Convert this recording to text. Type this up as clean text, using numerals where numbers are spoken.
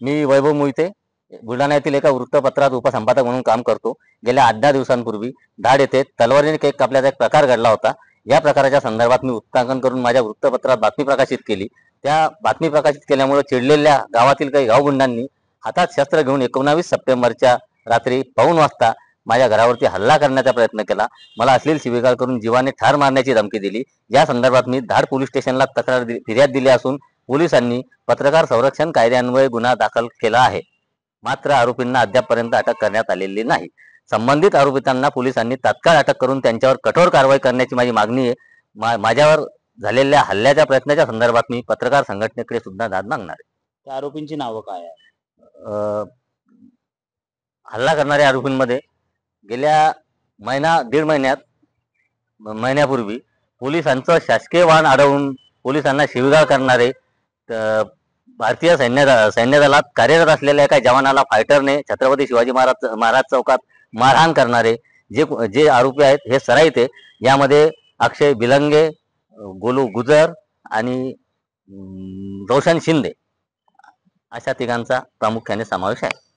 मी वैभव मोहिते बुलढाणा येथील एका वृत्तपत्रात उपसंपादक म्हणून काम करतो. गेल्या 8-10 दिवसांपूर्वी धाड येथे तलवारीने केक कापल्याचा एक प्रकार घडला होता. या प्रकाराच्या संदर्भात मी वृत्तांकन करून माझ्या वृत्तपत्रात बातमी प्रकाशित केली. त्या बातमी प्रकाशित केल्यामुळे चिडलेल्या गावातील काही गावगुंडांनी हातात शस्त्र घेऊन 19 सप्टेंबरच्या रात्री 2:15 वाजता माझ्या घरावरती हल्ला करण्याचा प्रयत्न केला. मला अश्लील शिवीगाळ करून जीवाने ठार मारण्याची धमकी दिली. या संदर्भात मी धाड पोलीस स्टेशनला फिर्याद दिली असून पोलिसांनी पत्रकार संरक्षण कायद्यान्वये गुन्हा दाखल केला आहे. मात्र आरोपींना अद्यापपर्यंत अटक करण्यात आलेली नाही. संबंधित आरोपितांना पोलिसांनी तात्काळ अटक करून त्यांच्यावर कठोर कारवाई करण्याची माझी मागणी आहे. माझ्यावर झालेल्या हल्ल्याच्या प्रयत्नाच्या संदर्भात मी पत्रकार संघटनेकडे सुद्धा दाद मागणार आहे. त्या आरोपींची नावं काय आहे? हल्ला करणाऱ्या आरोपींमध्ये गेल्या दीड महिन्यापूर्वी पोलिसांचं शासकीय वाहन अडवून पोलिसांना शिवीगाळ करणारे, भारतीय सैन्य दलात कार्यरत असलेल्या एका जवानाला फायटरने छत्रपती शिवाजी महाराज चौकात मारहाण करणारे जे आरोपी आहेत हे सराईत आहे. यामध्ये अक्षय बिलंगे, गोलू गुजर आणि रोशन शिंदे अशा तिघांचा प्रामुख्याने समावेश आहे.